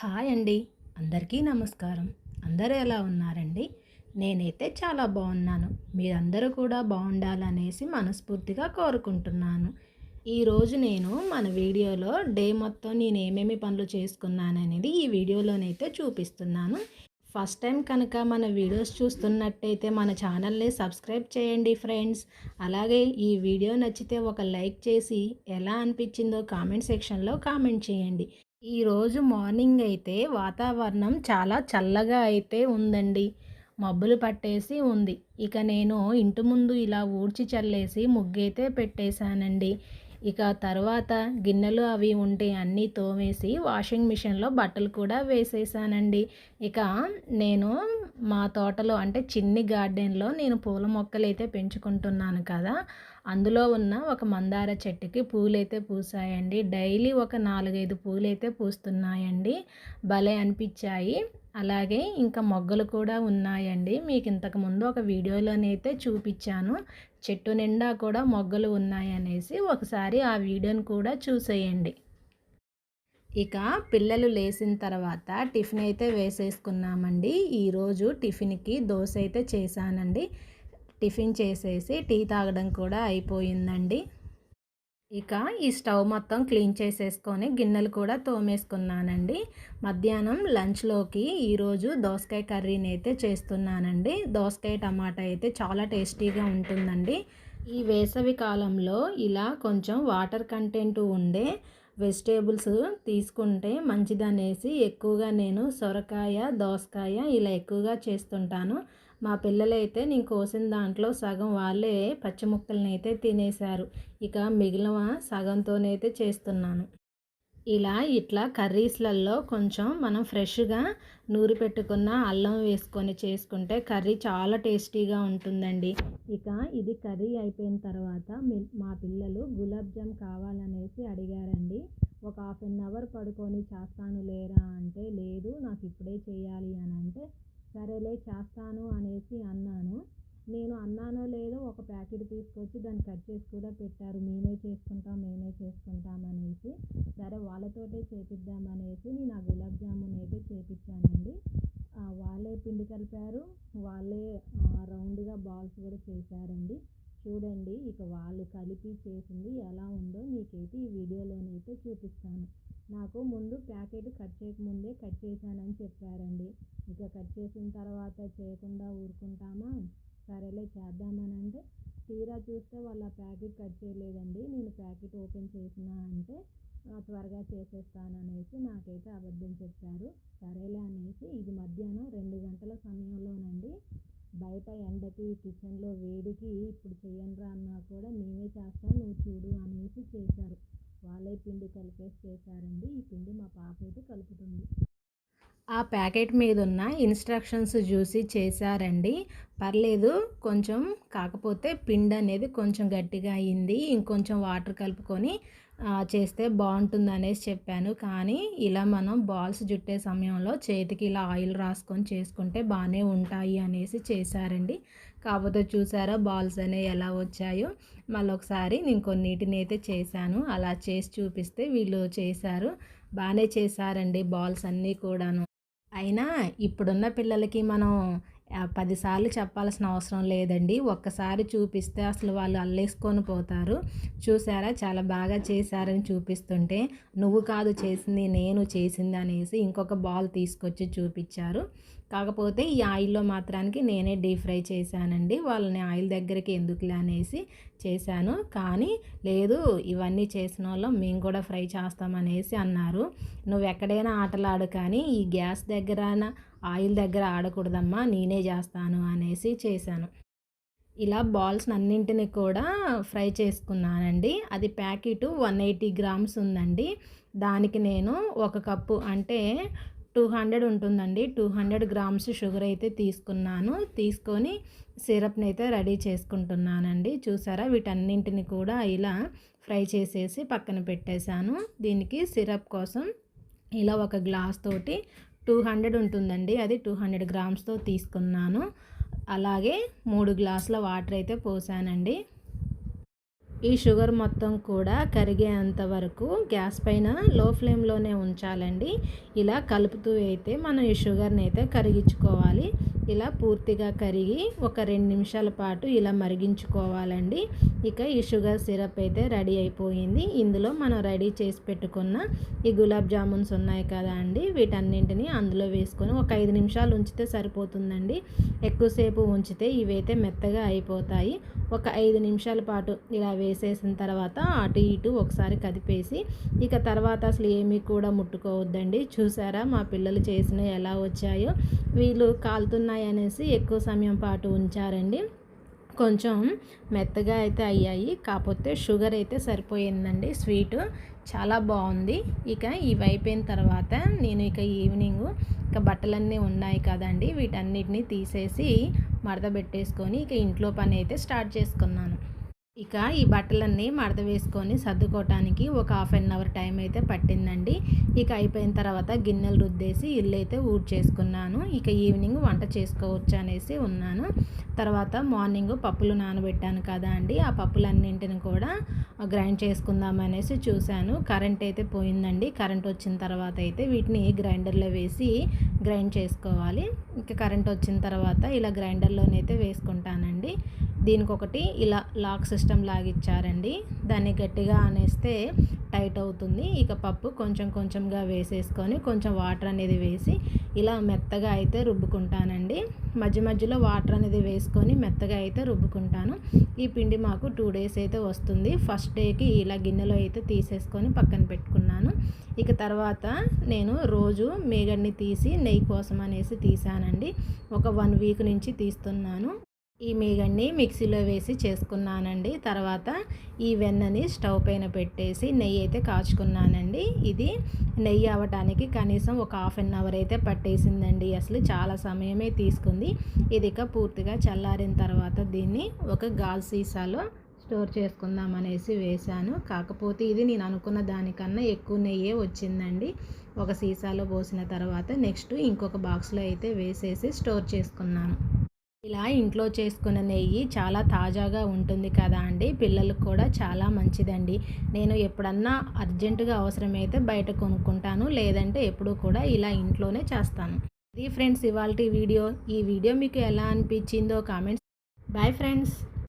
Hi అండి. అందరికీ నమస్కారం. అందరూ ఎలా ఉన్నారండి? నేనైతే చాలా బాగున్నాను. మీరందరూ కూడా బాగుండాలనేసి మనస్ఫూర్తిగా కోరుకుంటున్నాను. ఈరోజు నేను మన వీడియోలో డే మొత్తం నేను ఏమేమి పనులు చేసుకున్నాననేది ఈ వీడియోలోనైతే చూపిస్తున్నాను. ఫస్ట్ టైం కనుక మన వీడియోస్ చూస్తున్నట్టయితే మన ఛానల్ని సబ్స్క్రైబ్ చేయండి ఫ్రెండ్స్. అలాగే ఈ వీడియో నచ్చితే ఒక లైక్ చేసి ఎలా అనిపించిందో కామెంట్ సెక్షన్లో కామెంట్ చేయండి. ఈరోజు మార్నింగ్ అయితే వాతావరణం చాలా చల్లగా అయితే ఉందండి. మబ్బులు పట్టేసి ఉంది. ఇక నేను ఇంటి ముందు ఇలా ఊడ్చి చల్లేసి ముగ్గైతే పెట్టేశానండి. ఇక తర్వాత గిన్నెలు అవి ఉంటే అన్నీ తోమేసి వాషింగ్ మిషన్లో బట్టలు కూడా వేసేసానండి. ఇక నేను మా తోటలో అంటే చిన్ని గార్డెన్లో నేను పూల మొక్కలు అయితే పెంచుకుంటున్నాను కదా, అందులో ఉన్న ఒక మందార చెట్టుకి పూలైతే పూసాయండి. డైలీ ఒక 4-5 పూలైతే పూస్తున్నాయండి. భలే అనిపించాయి. అలాగే ఇంకా మొగ్గలు కూడా ఉన్నాయండి. మీకు ఇంతకుముందు ఒక వీడియోలోనైతే చూపించాను. చెట్టు నిండా కూడా మొగ్గలు ఉన్నాయనేసి ఒకసారి ఆ వీడియోని కూడా చూసేయండి. ఇక పిల్లలు లేచిన తర్వాత టిఫిన్ అయితే వేసేసుకున్నామండి. ఈరోజు టిఫిన్కి దోశ అయితే చేశానండి. టిఫిన్ చేసేసి టీ తాగడం కూడా అయిపోయిందండి. ఇక ఈ స్టవ్ మొత్తం క్లీన్ చేసేసుకొని గిన్నెలు కూడా తోమేసుకున్నానండి. మధ్యాహ్నం లంచ్లోకి ఈరోజు దోసకాయ కర్రీని అయితే చేస్తున్నానండి. దోసకాయ టమాటా అయితే చాలా టేస్టీగా ఉంటుందండి. ఈ వేసవి కాలంలో ఇలా కొంచెం వాటర్ కంటెంట్ ఉండే వెజిటేబుల్స్ తీసుకుంటే మంచిదనేసి ఎక్కువగా నేను సొరకాయ, దోసకాయ ఇలా ఎక్కువగా చేస్తుంటాను. మా పిల్లలైతే నేను కోసిన దాంట్లో సగం వాళ్ళే పచ్చి ముక్కలనైతే తినేశారు. ఇక మిగిలిన సగంతోనైతే చేస్తున్నాను. ఇట్లా కర్రీస్లలో కొంచెం మనం ఫ్రెష్గా నూరి పెట్టుకున్న అల్లం వేసుకొని చేసుకుంటే కర్రీ చాలా టేస్టీగా ఉంటుందండి. ఇక ఇది కర్రీ అయిపోయిన తర్వాత మా పిల్లలు గులాబ్ జామ్ కావాలనేసి అడిగారండి. ఒక హాఫ్ అన్ అవర్ పడుకొని చేస్తాను లేరా అంటే, లేదు నాకు ఇప్పుడే చేయాలి అని అంటే, సరేలే చేస్తాను అనేసి అన్నాను. నేను అన్నానో లేదో ఒక ప్యాకెట్ తీసుకొచ్చి దాన్ని కట్ చేసి కూడా పెట్టారు. మేమే చేసుకుంటాం అనేసి. సరే వాళ్ళతోటే చేపిద్దామనేసి నేను ఆ గులాబ్ జామున్ అయితే చేపించానండి. వాళ్ళే పిండి కలిపారు. వాళ్ళే రౌండ్గా బాల్స్ కూడా చేశారండి. చూడండి ఇక వాళ్ళు కలిపి చేసింది ఎలా ఉందో మీకైతే ఈ వీడియోలోనైతే చూపిస్తాను. నాకు ముందు ప్యాకెట్ కట్ చేయకముందే కట్ చేశానని చెప్పారండి. ఇక కట్ చేసిన తర్వాత చేయకుండా ఊరుకుంటామా? సరేలే చేద్దామని అంటే, తీరా చూస్తే వాళ్ళు ఆ ప్యాకెట్ కట్ చేయలేదండి. నేను ప్యాకెట్ ఓపెన్ చేసినా అంటే త్వరగా చేసేస్తాననేసి నాకైతే అబద్ధం చెప్పారు. సరేలే అనేసి ఇది మధ్యాహ్నం 2 గంటల సమయంలోనండి. బయట ఎండకి కిచెన్లో వేడికి ఇప్పుడు చెయ్యనురా అన్నా కూడా మేమే చేస్తాం నువ్వు చూడు అనేసి చేశారు. వాళ్ళే పిండి కలిపేసి చేశారండి. ఈ పిండి మా పాప అయితే కలుపుతుంది. ఆ ప్యాకెట్ మీద ఉన్న ఇన్స్ట్రక్షన్స్ చూసి చేశారండి. పర్లేదు కొంచెం, కాకపోతే పిండి అనేది కొంచెం గట్టిగా అయింది. ఇంకొంచెం వాటర్ కలుపుకొని చేస్తే బాగుంటుందనేసి చెప్పాను. కానీ ఇలా మనం బాల్స్ జుట్టే సమయంలో చేతికి ఇలా ఆయిల్ రాసుకొని చేసుకుంటే బాగానే ఉంటాయి అనేసి చేశారండి. కాకపోతే చూసారా బాల్స్ అనేవి ఎలా వచ్చాయో. మళ్ళీ ఒకసారి నేను కొన్నిటిని అయితే చేశాను. అలా చేసి చూపిస్తే వీళ్ళు చేశారు. బాగానే చేశారండి బాల్స్ అన్నీ కూడాను. అయినా ఇప్పుడున్న పిల్లలకి మనం 10 సార్లు చెప్పాల్సిన అవసరం లేదండి. ఒక్కసారి చూపిస్తే అసలు వాళ్ళు అల్లేసుకొని పోతారు. చూసారా చాలా బాగా చేశారని చూపిస్తుంటే, నువ్వు కాదు చేసింది నేను చేసింది అనేసి ఇంకొక బాల్ తీసుకొచ్చి చూపించారు. కాకపోతే ఈ ఆయిల్లో మాత్రానికి నేనే డీప్ ఫ్రై చేశానండి. వాళ్ళని ఆయిల్ దగ్గరికి ఎందుకులే అనేసి చేశాను. కానీ లేదు ఇవన్నీ చేసిన వాళ్ళం మేము కూడా ఫ్రై చేస్తామనేసి అన్నారు. నువ్వు ఎక్కడైనా ఆటలాడు కానీ ఈ గ్యాస్ దగ్గర ఆయిల్ దగ్గర ఆడకూడదమ్మా నేనే చేస్తాను అనేసి చేశాను. ఇలా బాల్స్ అన్నింటిని కూడా ఫ్రై చేసుకున్నానండి. అది ప్యాకెట్ 180 గ్రామ్స్ ఉందండి. దానికి నేను ఒక కప్పు అంటే 200 ఉంటుందండి. 200 గ్రామ్స్ షుగర్ అయితే తీసుకున్నాను. తీసుకొని సిరప్ని అయితే రెడీ చేసుకుంటున్నానండి. చూసారా వీటన్నింటిని కూడా ఇలా ఫ్రై చేసేసి పక్కన పెట్టేశాను. దీనికి సిరప్ కోసం ఇలా ఒక గ్లాస్ తోటి 200 ఉంటుందండి. అది 200 గ్రామ్స్తో తీసుకున్నాను. అలాగే 3 గ్లాసుల వాటర్ అయితే పోసానండి. ఈ షుగర్ మొత్తం కూడా కరిగేంత వరకు గ్యాస్ పైన లో ఫ్లేమ్లోనే ఉంచాలండి. ఇలా కలుపుతూ అయితే మనం ఈ షుగర్ని అయితే కరిగించుకోవాలి. ఇలా పూర్తిగా కరిగి ఒక 2 నిమిషాల పాటు ఇలా మరిగించుకోవాలండి. ఇక ఈ షుగర్ సిరప్ అయితే రెడీ అయిపోయింది. ఇందులో మనం రెడీ చేసి పెట్టుకున్న ఈ గులాబ్ జామున్స్ ఉన్నాయి కదా అండి, వీటన్నింటిని అందులో వేసుకొని ఒక 5 నిమిషాలు ఉంచితే సరిపోతుందండి. ఎక్కువసేపు ఉంచితే ఇవైతే మెత్తగా అయిపోతాయి. ఒక 5 నిమిషాల పాటు ఇలా వేసేసిన తర్వాత అటు ఇటు ఒకసారి కదిపేసి ఇక తర్వాత అసలు ఏమీ కూడా ముట్టుకోవద్దండి. చూసారా మా పిల్లలు చేసినవి ఎలా వచ్చాయో. వీళ్ళు కాలుతున్నాయి అనేసి ఎక్కువ సమయం పాటు ఉంచారండి. కొంచెం మెత్తగా అయితే అయ్యాయి, కాకపోతే షుగర్ అయితే సరిపోయిందండి. స్వీటు చాలా బాగుంది. ఇక ఇవి అయిపోయిన తర్వాత నేను ఇక ఈవినింగ్ ఇక బట్టలన్నీ ఉన్నాయి కదండి, వీటన్నిటిని తీసేసి మడత పెట్టేసుకొని ఇక ఇంట్లో పని అయితే స్టార్ట్ చేసుకున్నాను. ఇక ఈ బట్టలన్నీ మడత వేసుకొని సర్దుకోవటానికి ఒక 1/2 అవర్ టైం అయితే పట్టిందండి. ఇక అయిపోయిన తర్వాత గిన్నెలు రుద్దేసి ఇల్లు అయితే ఊడ్చేసుకున్నాను. ఇక ఈవినింగ్ వంట చేసుకోవచ్చు అనేసి ఉన్నాను. తర్వాత మార్నింగ్ పప్పులు నానబెట్టాను కదా అండి, ఆ పప్పులన్నింటిని కూడా గ్రైండ్ చేసుకుందాం అనేసి చూశాను. కరెంట్ అయితే పోయిందండి. కరెంట్ వచ్చిన తర్వాత అయితే వీటిని గ్రైండర్లో వేసి గ్రైండ్ చేసుకోవాలి. ఇక కరెంట్ వచ్చిన తర్వాత ఇలా గ్రైండర్లోనైతే వేసుకుంటానండి. దీనికి ఒకటి ఇలా లాక్ సిస్టమ్ లాగిచ్చారండి, దాన్ని గట్టిగా అనేస్తే టైట్ అవుతుంది. ఇక పప్పు కొంచెం కొంచెంగా వేసేసుకొని కొంచెం వాటర్ అనేది వేసి ఇలా మెత్తగా అయితే రుబ్బుకుంటానండి. మధ్య మధ్యలో వాటర్ అనేది వేసుకొని మెత్తగా అయితే రుబ్బుకుంటాను. ఈ పిండి మాకు 2 డేస్ అయితే వస్తుంది. ఫస్ట్ డేకి ఇలా గిన్నెలో అయితే తీసేసుకొని పక్కన పెట్టుకున్నాను. ఇక తర్వాత నేను రోజు మేగడ్ని తీసి నెయ్యి కోసం అనేసి తీసానండి. ఒక 1 వీక్ నుంచి తీస్తున్నాను. ఈ మీగడ్ని మిక్సీలో వేసి చేసుకున్నానండి. తర్వాత ఈ వెన్నని స్టవ్ పైన పెట్టేసి నెయ్యి అయితే కాచుకున్నానండి. ఇది నెయ్యి అవ్వటానికి కనీసం ఒక 1/2 అవర్ అయితే పట్టేసిందండి. అసలు చాలా సమయమే తీసుకుంది. ఇది ఇక పూర్తిగా చల్లారిన తర్వాత దీన్ని ఒక గాజు సీసాలో స్టోర్ చేసుకుందాం అనేసి వేశాను. కాకపోతే ఇది నేను అనుకున్న దానికన్నా ఎక్కువ నెయ్యే వచ్చిందండి. ఒక సీసాలో పోసిన తర్వాత నెక్స్ట్ ఇంకొక బాక్స్లో అయితే వేసేసి స్టోర్ చేసుకున్నాను. ఇలా ఇంట్లో చేసుకున్న నెయ్యి చాలా తాజాగా ఉంటుంది కదా అండి, పిల్లలకు కూడా చాలా మంచిదండి. నేను ఎప్పుడన్నా అర్జెంటుగా అవసరమైతే బయట కొనుక్కుంటాను, లేదంటే ఎప్పుడూ కూడా ఇలా ఇంట్లోనే చేస్తాను. ఇది ఫ్రెండ్స్ ఇవాల్టి వీడియో. ఈ వీడియో మీకు ఎలా అనిపించిందో కామెంట్స్. Bye friends.